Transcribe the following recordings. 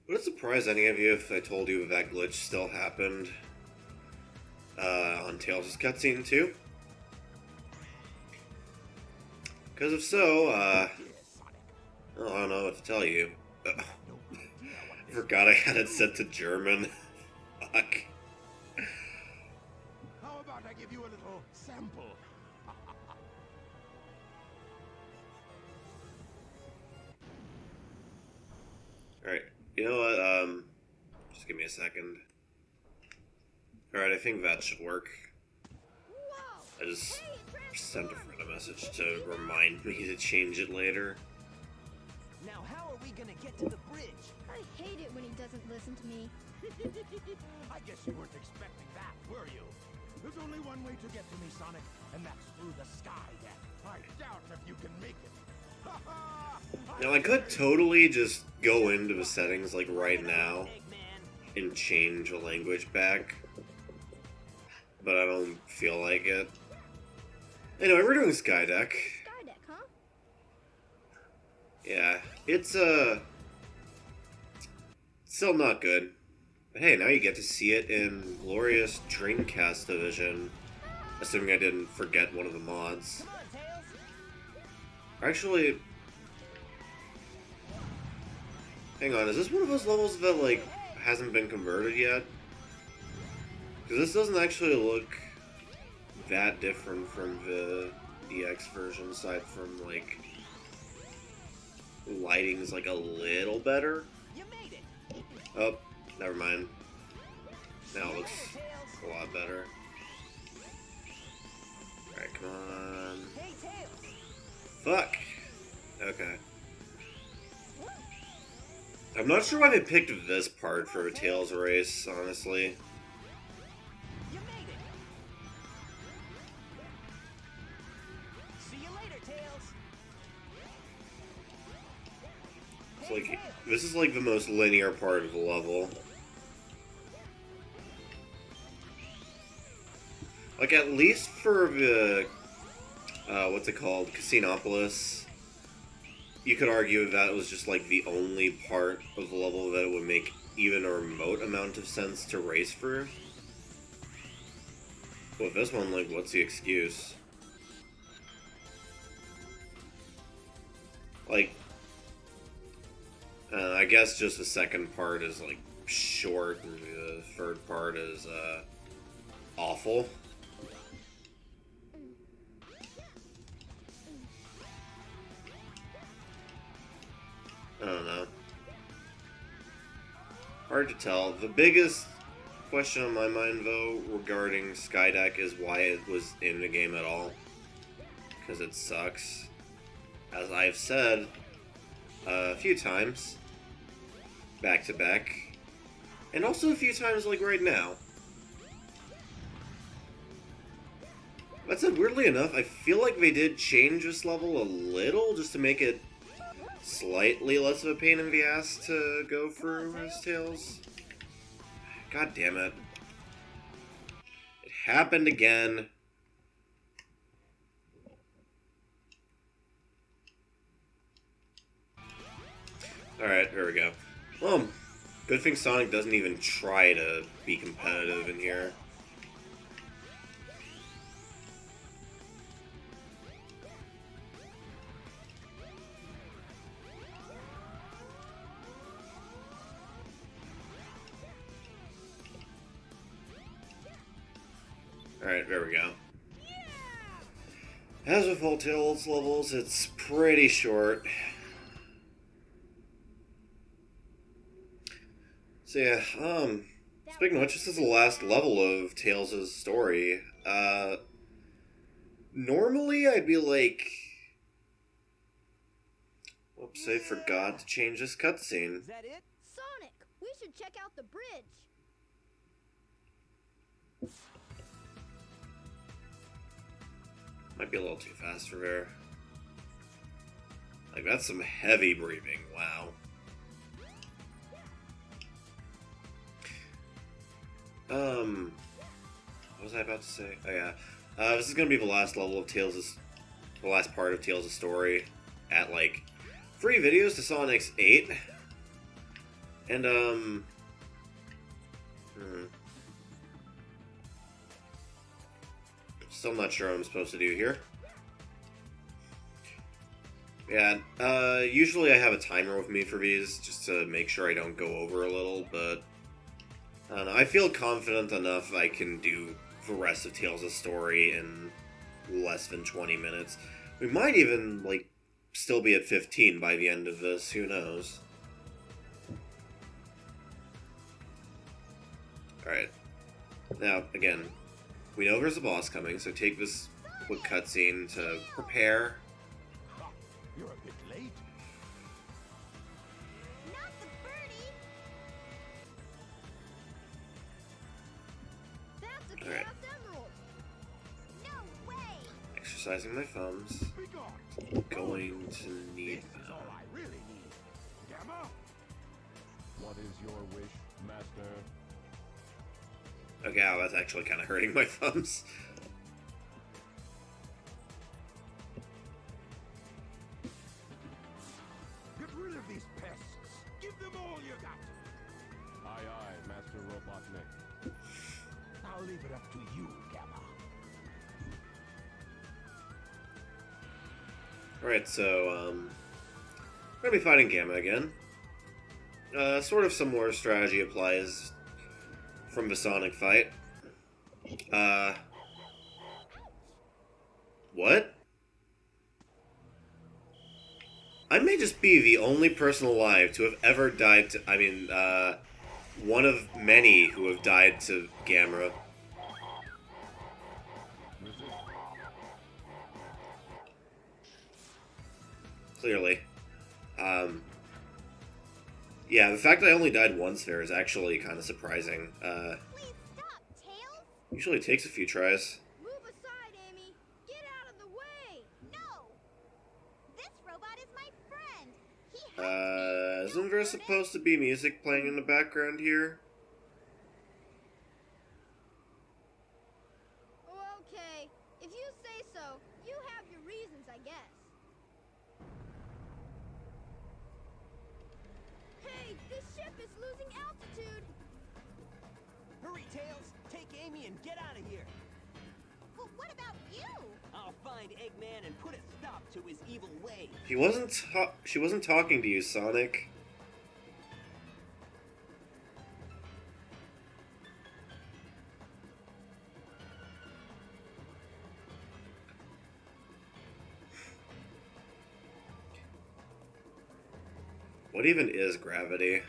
Would it surprise any of you if I told you that glitch still happened on Tails' cutscene too? Because if so, well, I don't know what to tell you. I forgot I had it set to German. Fuck. How about I give you a little sample? Alright, you know what, just give me a second. Alright, I think that should work. I just sent a friend a message to remind me to change it later. Now how are we gonna get to the bridge? I hate it when he doesn't listen to me. I guess you weren't expecting that, were you? There's only one way to get to me, Sonic, and that's through the sky deck. I doubt if you can make it. Now, I could totally just go into the settings, like, right now, Eggman. and change the language back. But I don't feel like it. Anyway, we're doing Skydeck. Skydeck, huh? Yeah, it's, still not good. But hey, now you get to see it in glorious Dreamcast Division. Assuming I didn't forget one of the mods. Come on, Tails. Actually, hang on, is this one of those levels that, like, hasn't been converted yet? Because this doesn't actually look that different from the DX version, aside from, like, lighting's, like, a little better. You made it. Oh, never mind. Now it looks Tails. a lot better. Alright, come on. Hey, Tails. Fuck! Okay. I'm not sure why they picked this part for a Tails race, honestly. You made it. See you later, Tails. It's like, this is like the most linear part of the level. Like, at least for the, what's it called, Casinopolis, you could argue that was just like the only part of the level that would make even a remote amount of sense to race through. But with this one, like, what's the excuse? Like, I guess just the second part is, like, short, and the third part is, awful. I don't know. Hard to tell. The biggest question on my mind, though, regarding Skydeck is why it was in the game at all. Because it sucks. As I've said a few times, back to back, and also a few times, like, right now. That said, weirdly enough, I feel like they did change this level a little just to make it slightly less of a pain in the ass to go through as Tails. God damn it. It happened again. Alright, here we go. Well, good thing Sonic doesn't even try to be competitive in here. Alright, there we go. As with all Tails levels, it's pretty short. So yeah, speaking of which, this is the last level of Tails' story. Normally I'd be like, whoops, I forgot to change this cutscene. Is that it? Sonic, we should check out the bridge. Might be a little too fast for her. Like, that's some heavy breathing, wow. What was I about to say? Oh yeah. This is gonna be the last level of the last part of Tails' story. At, like, 3 videos to Sonic's 8. And, still not sure what I'm supposed to do here. Yeah, usually I have a timer with me for these, just to make sure I don't go over a little, but I don't know, I feel confident enough I can do the rest of Tales' story in less than 20 minutes. We might even, like, still be at 15 by the end of this, who knows. Alright. Now, again, we know there's a boss coming, so take this quick cutscene to prepare. Ha! You're a bit late. Not the birdie. That's a Alright. glass emerald. No way. Exercising my thumbs. Be gone. Going to need This is all I really need. Gamma? What is your wish, Master? Okay, wow, that's actually kind of hurting my thumbs. Get rid of these pests. Give them all you got. Aye, aye, Master Robotnik. I'll leave it up to you, Gamma. Alright, so, we're gonna be fighting Gamma again. Sort of similar strategy applies from the Sonic fight. What? I may just be the only person alive to have ever died to, one of many who have died to Gamma. Clearly. Yeah, the fact that I only died once there is actually kind of surprising. Please stop, Tails. Usually it takes a few tries. Move aside, Amy. Get out of the way. No! This robot is my friend. He helped me. Isn't there supposed to be music playing in the background here? Oh, okay. If you say so, you have your reasons, I guess. Hey, this ship is losing altitude. Hurry, Tails! Take Amy and get out of here! Well, what about you? I'll find Eggman and put a stop to his evil ways. She wasn't talking to you, Sonic. What even is gravity?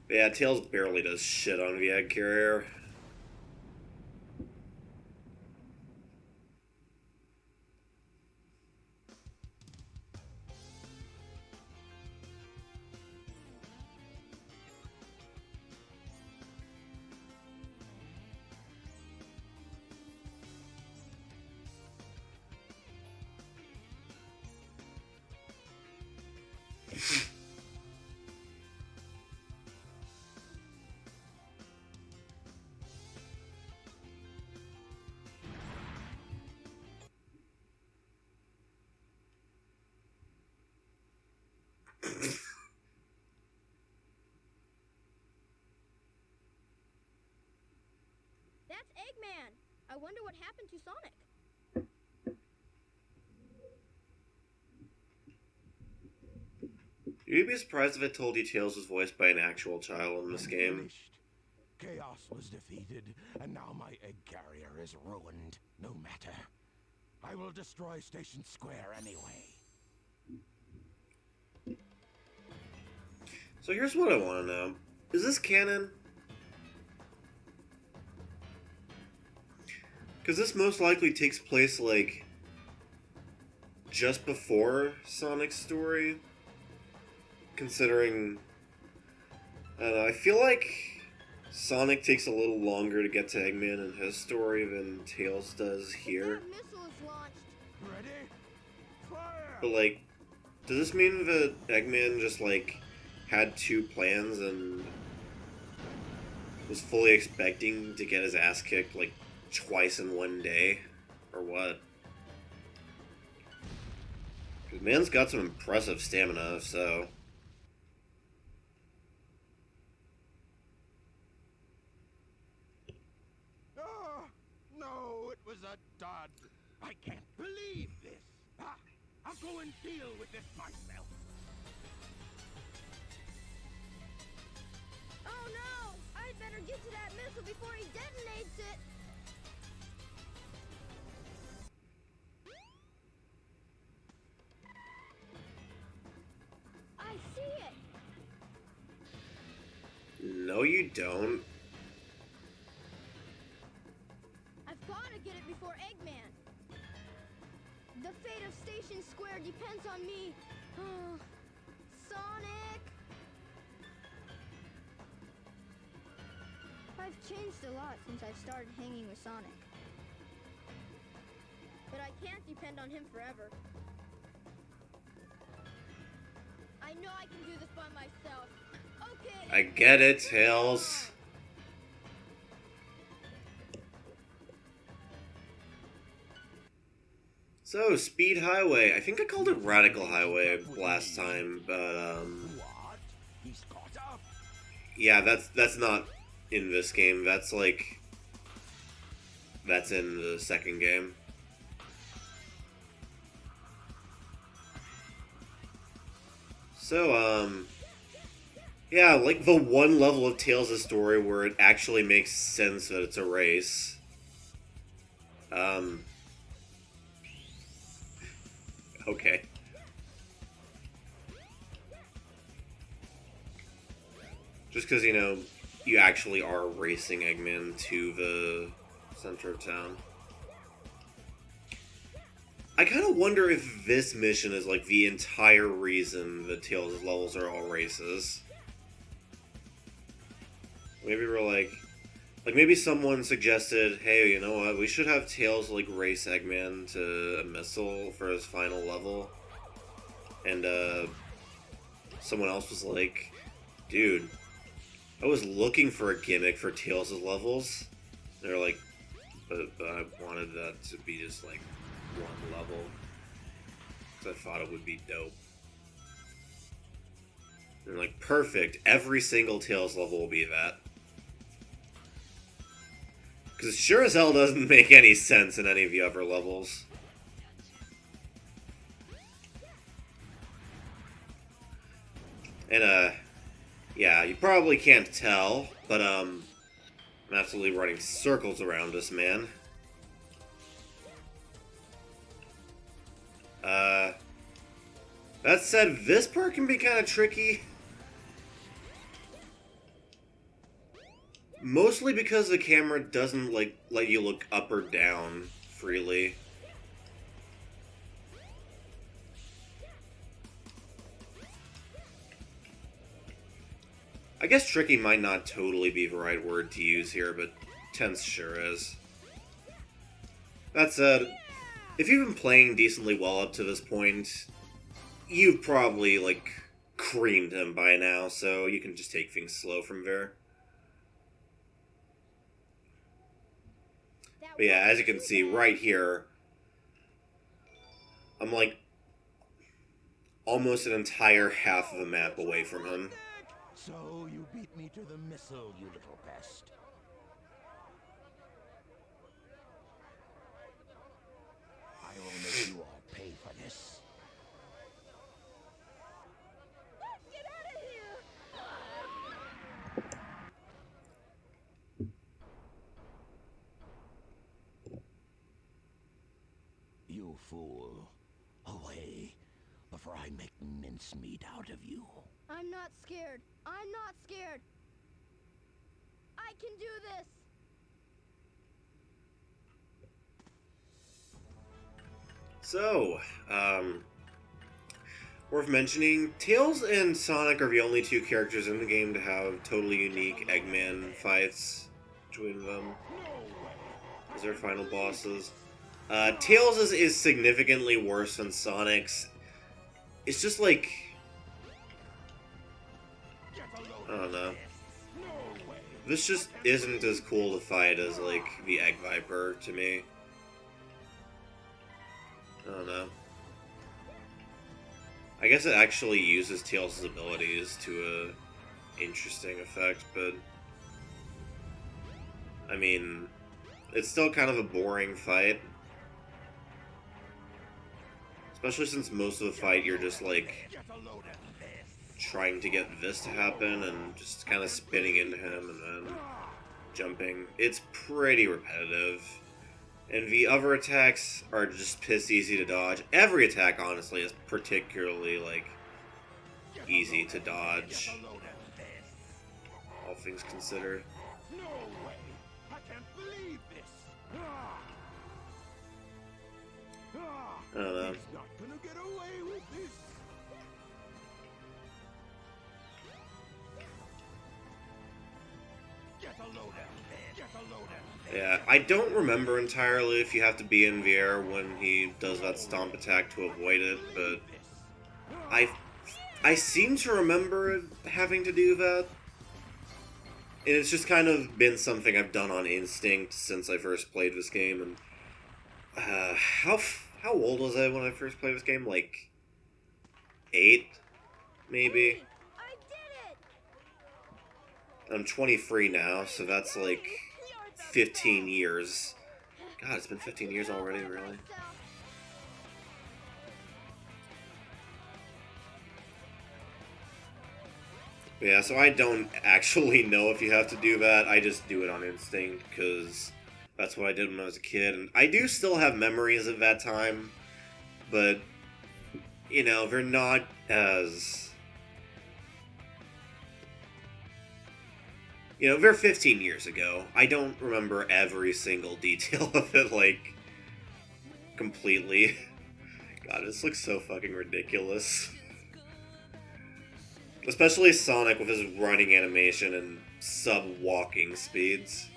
Yeah, Tails barely does shit on the egg carrier. That's Eggman. I wonder what happened to Sonic. You'd be surprised if I told you Tails was voiced by an actual child in this I'm game. finished. Chaos was defeated, and now my egg carrier is ruined. No matter. I will destroy Station Square anyway. So here's what I want to know. Is this canon? Because this most likely takes place, like, just before Sonic's story. Considering, I don't know, I feel like Sonic takes a little longer to get to Eggman in his story than Tails does here. That missile is launched. Ready? Fire! But, like, does this mean that Eggman just, like, had two plans and was fully expecting to get his ass kicked, like, twice in one day? Or what? Man's got some impressive stamina, so... Oh, no, it was a dud. I can't believe this. I'll go and deal with this myself. Oh no! I'd better get to that missile before he detonates it! I see it! No, you don't. I've got to get it before Eggman! The fate of Station Square depends on me! Sonic! I've changed a lot since I've started hanging with Sonic. But I can't depend on him forever. I know I can do this by myself. Okay. I get it, Tails. So, Speed Highway. I think I called it Radical Highway last time, but, What? He's caught up? yeah, that's not in this game. That's, like... That's in the second game. So, yeah, like the one level of Tails' story where it actually makes sense that it's a race. Okay. Just because, you know, you actually are racing Eggman to the center of town. I kind of wonder if this mission is, like, the entire reason that Tails' levels are all races. Maybe we're like maybe someone suggested, hey, you know what, we should have Tails, like, race Eggman to a missile for his final level. And, someone else was like, dude, I was looking for a gimmick for Tails' levels. They're like, but I wanted that to be just, like, one level. Because I thought it would be dope. And they're like, perfect, every single Tails level will be that. Because it sure as hell doesn't make any sense in any of the other levels. And, yeah, you probably can't tell, but, I'm absolutely running circles around this man. That said, this part can be kind of tricky. Mostly because the camera doesn't, like, let you look up or down freely. I guess tricky might not totally be the right word to use here, but tense sure is. That said, if you've been playing decently well up to this point, you've probably, like, creamed him by now, so you can just take things slow from there. But yeah, as you can see right here, I'm like almost an entire half of the map away from him. So you beat me to the missile, you little pest. I will make you all pay for this. Get out of here! You fool. Away, before I make mincemeat out of you. I'm not scared. I'm not scared. I can do this. So, worth mentioning, Tails and Sonic are the only two characters in the game to have totally unique Eggman fights between them as their final bosses. Tails is significantly worse than Sonic's. It's just like, I don't know. This just isn't as cool to fight as, like, the Egg Viper to me. I don't know. I guess it actually uses Tails' abilities to a interesting effect, but I mean, it's still kind of a boring fight. Especially since most of the fight you're just like trying to get this to happen and just kind of spinning into him and then jumping. It's pretty repetitive. And the other attacks are just piss easy to dodge. Every attack, honestly, is particularly, like, easy to dodge. All things considered. No way! I can't believe this! I don't know. He's not gonna get away with this! Get a load of this! Get a load of this! Yeah, I don't remember entirely if you have to be in the air when he does that stomp attack to avoid it, but I seem to remember having to do that. And it's just kind of been something I've done on instinct since I first played this game. And how old was I when I first played this game? Like 8, maybe. I did it! I'm 23 now, so that's like 15 years. God, it's been 15 years already, really. Yeah, so I don't actually know if you have to do that. I just do it on instinct, because that's what I did when I was a kid. And I do still have memories of that time, but, you know, they're not as... You know, they're 15 years ago. I don't remember every single detail of it, like, completely. God, this looks so fucking ridiculous. Especially Sonic with his running animation and sub-walking speeds.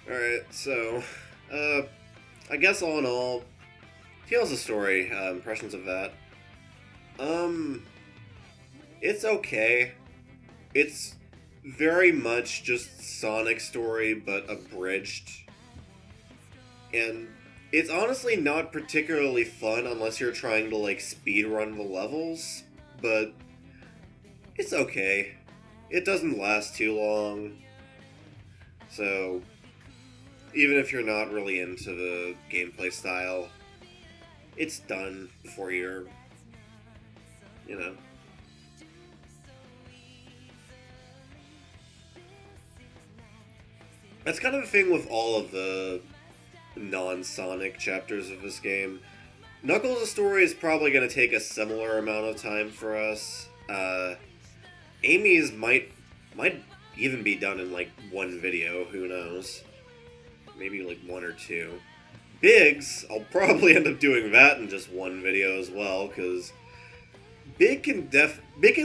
Alright, so, I guess all in all, Tales of Story, impressions of that. It's okay. It's very much just Sonic's story, but abridged. And it's honestly not particularly fun unless you're trying to, like, speedrun the levels, but it's okay. It doesn't last too long. So, even if you're not really into the gameplay style, it's done before you're, you know. That's kind of the thing with all of the non-Sonic chapters of this game. Knuckles' story is probably going to take a similar amount of time for us. Amy's might even be done in like one video, who knows. Maybe like 1 or 2. Big's, I'll probably end up doing that in just one video as well, because Big can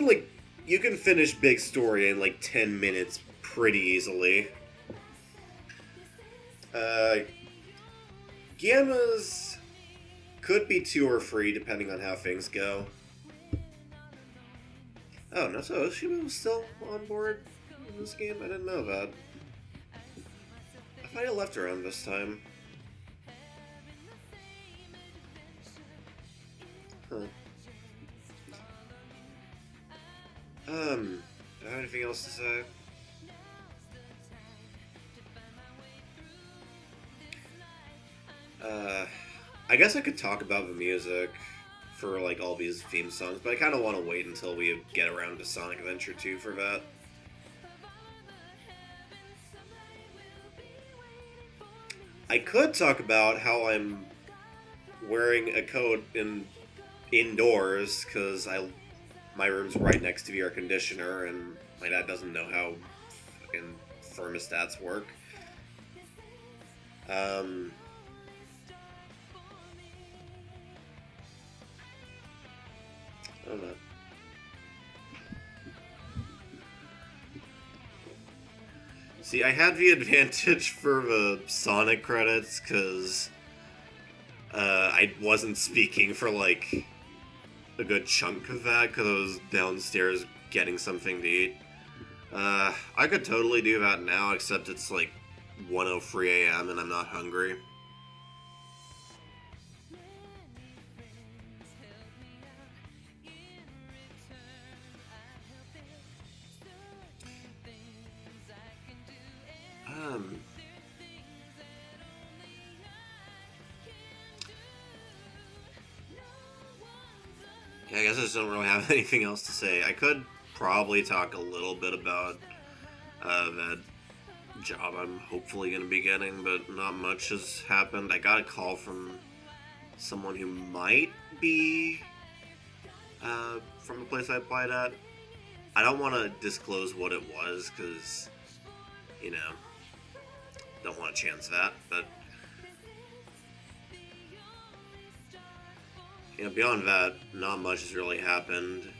like, you can finish Big's story in like 10 minutes pretty easily. Gamma's could be 2 or 3 depending on how things go. Oh, no, so Oshima was still on board in this game? I didn't know that. I thought I left around this time. Huh. Do I have anything else to say? I guess I could talk about the music for, like, all these theme songs, but I kind of want to wait until we get around to Sonic Adventure 2 for that. I could talk about how I'm wearing a coat indoors, because my room's right next to the air conditioner, and my dad doesn't know how fucking thermostats work. I don't know. See, I had the advantage for the Sonic credits because I wasn't speaking for like a good chunk of that because I was downstairs getting something to eat. I could totally do that now, except it's like 1:03 a.m. and I'm not hungry. Yeah, I guess I just don't really have anything else to say. I could probably talk a little bit about that job I'm hopefully going to be getting, but not much has happened. I got a call from someone who might be from the place I applied at. I don't want to disclose what it was because, you know, don't want to chance that, but you know, beyond that, not much has really happened.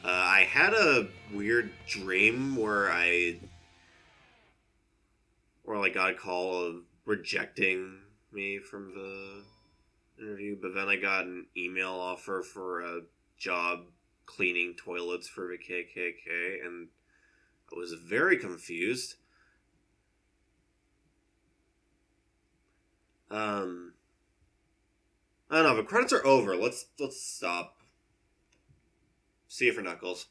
I had a weird dream where I got a call of rejecting me from the interview, but then I got an email offer for a job cleaning toilets for the KKK, and I was very confused. I don't know, the credits are over. Let's stop. See you for Knuckles.